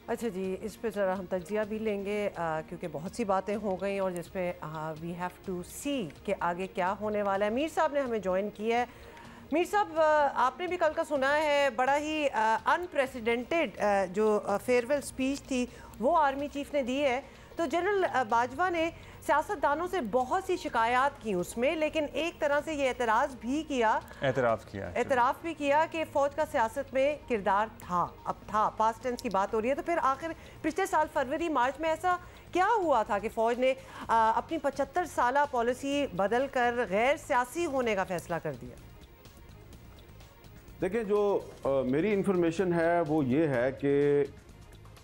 अच्छा जी, इस पे ज़रा हम तजिया भी लेंगे क्योंकि बहुत सी बातें हो गई और जिस पे वी हैव टू सी कि आगे क्या होने वाला है। मीर साहब ने हमें ज्वाइन किया है। मीर साहब, आपने भी कल का सुना है, बड़ा ही अनप्रेसिडेंटेड जो फेयरवेल स्पीच थी वो आर्मी चीफ ने दी है। तो जनरल बाजवा ने सियासतदानों से बहुत सी शिकायत की उसमें, लेकिन एक तरह से ये एतराफ़ भी किया कि फ़ौज का सियासत में किरदार था, अब था, पास्ट टेंस की बात हो रही है। तो फिर आखिर पिछले साल फरवरी मार्च में ऐसा क्या हुआ था कि फ़ौज ने अपनी 75 साला पॉलिसी बदल कर गैर सियासी होने का फैसला कर दिया? देखिए, जो मेरी इंफॉर्मेशन है वो ये है कि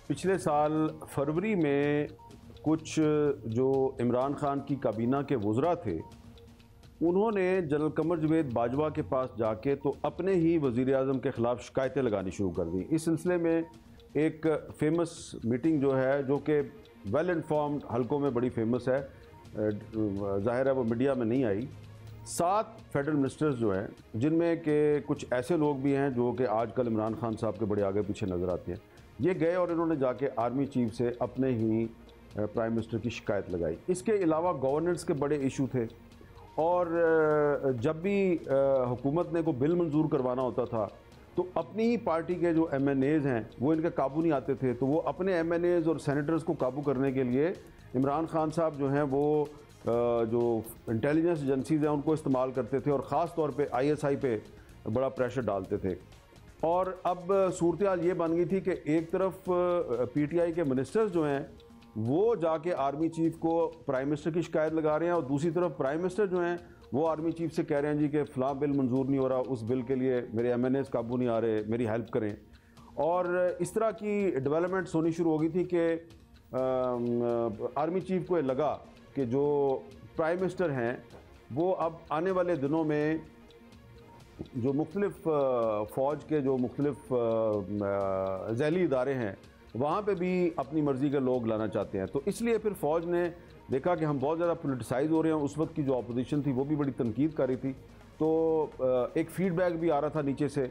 पिछले साल फरवरी में कुछ जो इमरान खान की काबीना के वज़रा थे, उन्होंने जनरल कमर जवेद बाजवा के पास जाके तो अपने ही वज़ीर आज़म के ख़िलाफ़ शिकायतें लगानी शुरू कर दी। इस सिलसिले में एक फ़ेमस मीटिंग जो है, जो कि वेल इन्फॉर्म्ड हलकों में बड़ी फेमस है, ज़ाहिर है वो मीडिया में नहीं आई। 7 फेडरल मिनिस्टर्स जो हैं, जिनमें के कुछ ऐसे लोग भी हैं जो कि आजकल इमरान खान साहब के बड़े आगे पीछे नज़र आते हैं, ये गए और इन्होंने जाके आर्मी चीफ से अपने ही प्राइम मिनिस्टर की शिकायत लगाई। इसके अलावा गवर्नेंस के बड़े इशू थे और जब भी हुकूमत ने को बिल मंजूर करवाना होता था तो अपनी ही पार्टी के जो MNAs हैं वो इनके काबू नहीं आते थे, तो वो अपने MNAs और सेनेटर्स को काबू करने के लिए इमरान खान साहब जो हैं वो जो इंटेलिजेंस एजेंसीज़ हैं उनको इस्तेमाल करते थे और ख़ास तौर पे ISI पे बड़ा प्रेशर डालते थे। और अब सूरत हाल ये बन गई थी कि एक तरफ PTI के मिनिस्टर्स जो हैं वो जाके आर्मी चीफ को प्राइम मिनिस्टर की शिकायत लगा रहे हैं और दूसरी तरफ प्राइम मिनिस्टर जो हैं वो आर्मी चीफ से कह रहे हैं जी कि फ़लाँ बिल मंजूर नहीं हो रहा, उस बिल के लिए मेरे MNAs काबू नहीं आ रहे, मेरी हेल्प करें। और इस तरह की डेवलपमेंट्स होनी शुरू हो गई थी कि आर्मी चीफ को ये लगा कि जो प्राइम मिनिस्टर हैं वो अब आने वाले दिनों में जो मुख्तलिफ फ़ौज के जो मुख्तलिफ ज़ैली इदारे हैं वहाँ पे भी अपनी मर्ज़ी के लोग लाना चाहते हैं। तो इसलिए फिर फ़ौज ने देखा कि हम बहुत ज़्यादा पोलिटिसाइज़ हो रहे हैं। उस वक्त की जो अपोजिशन थी वो भी बड़ी तनकीद कर रही थी, तो एक फ़ीडबैक भी आ रहा था नीचे से,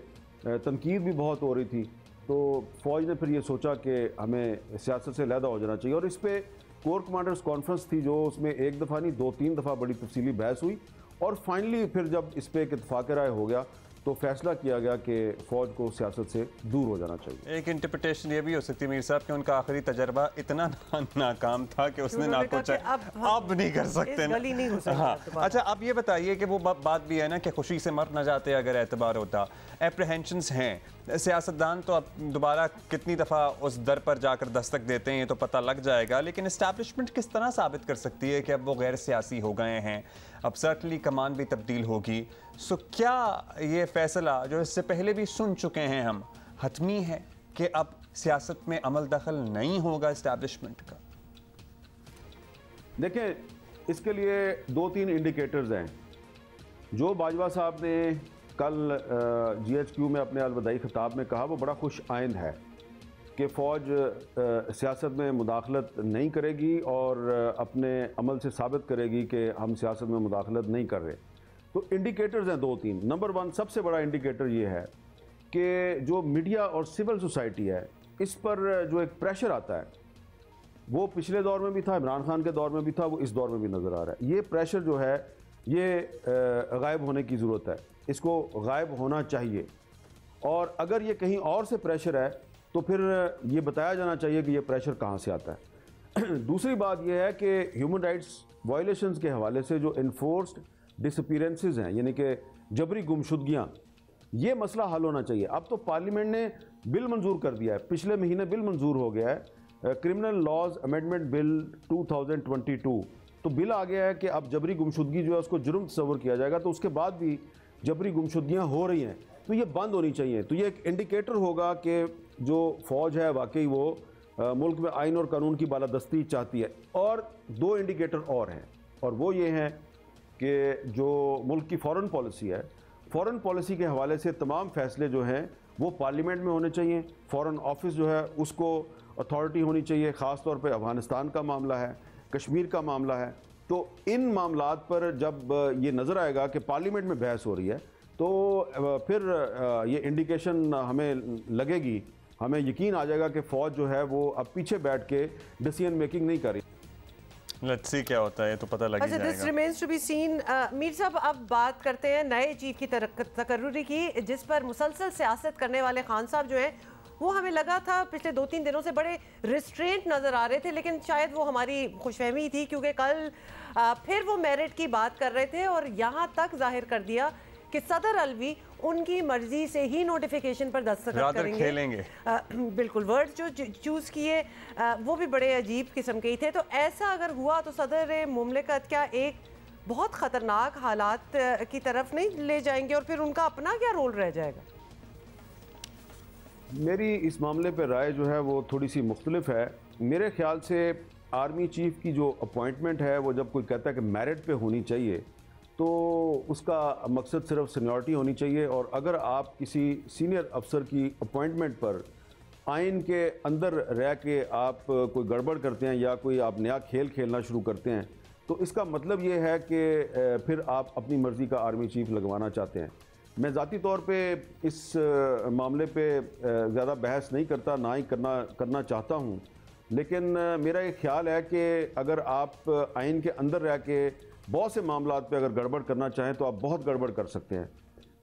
तनकीद भी बहुत हो रही थी। तो फ़ौज ने फिर ये सोचा कि हमें सियासत से अलहदा हो जाना चाहिए और इस पर कोर कमांडर्स कॉन्फ्रेंस थी जो उसमें एक दफ़ा नहीं 2-3 दफ़ा बड़ी तफसीली बहस हुई और फाइनली फिर जब इस पर एक इत्तेफाक राय हो गया तो फैसला किया गया कि फ़ौज को सियासत से दूर हो जाना चाहिए। एक इंटरप्रिटेशन ये भी हो सकती है मीर साहब कि उनका आखिरी तजर्बा इतना नाकाम था कि उसने ना कुछ अब नहीं कर सकते ना। हाँ, अच्छा, अब ये बताइए कि वो बात भी है ना कि खुशी से मर ना जाते अगर एतबार होता। एप्रीहेंशंस हैं, सियासतदान तो अब दोबारा कितनी दफ़ा उस दर पर जाकर दस्तक देते हैं ये तो पता लग जाएगा, लेकिन इस्टेब्लिशमेंट किस तरह साबित कर सकती है कि अब वो गैर सियासी हो गए हैं? अब सर्टनली कमान भी तब्दील होगी। सो क्या ये फैसला जो इससे पहले भी सुन चुके हैं हम, हतमी है कि अब सियासत में अमल दखल नहीं होगा इस्टेब्लिशमेंट का? देखें, इसके लिए 2-3 इंडिकेटर्स हैं। जो बाजवा साहब ने कल GHQ में अपने अलविदाई खिताब में कहा वो बड़ा खुश आइंद है कि फ़ौज सियासत में मुदाखलत नहीं करेगी और अपने अमल से साबित करेगी कि हम सियासत में मुदाखलत नहीं कर रहे। तो इंडिकेटर्स हैं 2-3। नंबर 1 सबसे बड़ा इंडिकेटर ये है कि जो मीडिया और सिविल सोसाइटी है इस पर जो एक प्रेशर आता है वो पिछले दौर में भी था, इमरान खान के दौर में भी था, वो इस दौर में भी नज़र आ रहा है। ये प्रेशर जो है ये गायब होने की ज़रूरत है, इसको गायब होना चाहिए। और अगर ये कहीं और से प्रेशर है तो फिर ये बताया जाना चाहिए कि ये प्रेशर कहाँ से आता है। दूसरी बात यह है कि ह्यूमन राइट्स वायलेशंस के हवाले से जो इन्फोर्स्ड डिसअपीरेंसेस हैं, यानी कि जबरी गुमशुदगियाँ, ये मसला हल होना चाहिए। अब तो पार्लियामेंट ने बिल मंजूर कर दिया है, पिछले महीने बिल मंजूर हो गया है, क्रिमिनल लॉज अमेंडमेंट बिल 2022। तो बिल आ गया है कि अब जबरी गुमशुदगी जो है उसको जुर्म तस्वर किया जाएगा। तो उसके बाद भी जबरी गुमशुदगियाँ हो रही हैं तो ये बंद होनी चाहिए। तो ये एक इंडिकेटर होगा कि जो फ़ौज है वाकई वो मुल्क में आइन और कानून की बालादस्ती चाहती है। और 2 इंडिकेटर और हैं और वो ये हैं कि जो मुल्क की फ़ॉरेन पॉलिसी है, फ़ॉरेन पॉलिसी के हवाले से तमाम फ़ैसले जो हैं वो पार्लियामेंट में होने चाहिए। फ़ॉरेन ऑफिस जो है उसको अथॉरिटी होनी चाहिए। ख़ास तौर पे अफ़गानिस्तान का मामला है, कश्मीर का मामला है। तो इन मामलात पर जब ये नज़र आएगा कि पार्लियामेंट में बहस हो रही है तो फिर ये इंडिकेशन हमें लगेगी हमें यकीन आ जाएगा कि फ़ौज जो है वो अब पीछे बैठ के डिसीजन मेकिंग नहीं कर रही। लेट्स सी क्या होता है, तो पता लग अच्छा, this remains to be seen. Mir साहब, अब बात करते हैं नए चीफ की तकर्रुरी की, जिस पर मुसलसल सियासत करने वाले खान साहब जो हैं वो हमें लगा था पिछले 2-3 दिनों से बड़े रिस्ट्रेंट नज़र आ रहे थे, लेकिन शायद वो हमारी खुशफहमी थी क्योंकि कल फिर वो मेरिट की बात कर रहे थे और यहाँ तक जाहिर कर दिया कि सदर अलवी उनकी मर्जी से ही नोटिफिकेशन पर दस्तखत करेंगे। बिल्कुल, वर्ड जो चूज किए वो भी बड़े अजीब किस्म के ही थे। तो ऐसा अगर हुआ तो सदर मुमलिकत क्या एक बहुत ख़तरनाक हालात की तरफ नहीं ले जाएंगे और फिर उनका अपना क्या रोल रह जाएगा? मेरी इस मामले पर राय जो है वो थोड़ी सी मुख्तलिफ है। मेरे ख्याल से आर्मी चीफ की जो अपॉइंटमेंट है वो जब कोई कहता है कि मेरिट पे होनी चाहिए तो उसका मकसद सिर्फ सीनियरिटी होनी चाहिए। और अगर आप किसी सीनियर अफसर की अपॉइंटमेंट पर आइन के अंदर रह के आप कोई गड़बड़ करते हैं या कोई आप नया खेल खेलना शुरू करते हैं तो इसका मतलब ये है कि फिर आप अपनी मर्ज़ी का आर्मी चीफ लगवाना चाहते हैं। मैं ज़ाती तौर पे इस मामले पे ज़्यादा बहस नहीं करता, ना ही करना चाहता हूँ, लेकिन मेरा ये ख्याल है कि अगर आप आइन के अंदर रह के बहुत से मामलात पे अगर गड़बड़ करना चाहें तो आप बहुत गड़बड़ कर सकते हैं।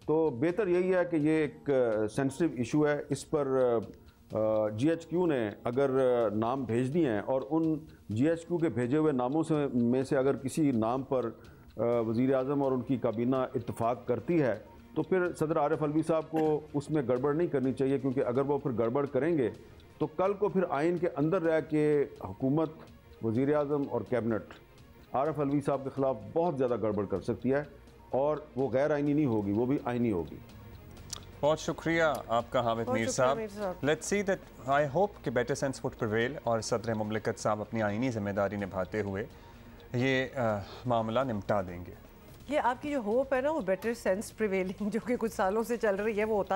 तो बेहतर यही है कि ये एक सेंसिटिव इशू है, इस पर GHQ ने अगर नाम भेज दिए हैं और उन GHQ के भेजे हुए नामों में से अगर किसी नाम पर वज़ीर आज़म और उनकी काबीना इत्तेफाक करती है तो फिर सदर आरिफ अलवी साहब को उसमें गड़बड़ नहीं करनी चाहिए, क्योंकि अगर वो फिर गड़बड़ करेंगे तो कल को फिर आइन के अंदर रह के हुकूमत, वज़ीर आज़म और कैबिनेट आरिफ अलवी साहब के ख़िलाफ़ बहुत ज़्यादा गड़बड़ कर सकती है और वो गैर आइनी नहीं होगी, वो भी आइनी होगी। बहुत शुक्रिया आपका हामिद मीर साहब। Let's see that I hope कि बेटर सेंस वुड प्रिवेल और सदर मुमलिकत साहब अपनी आइनी जिम्मेदारी निभाते हुए ये मामला निपटा देंगे। ये आपकी जो होप है ना वो बेटर सेंस प्रिवेलिंग जो कि कुछ सालों से चल रही है वो होता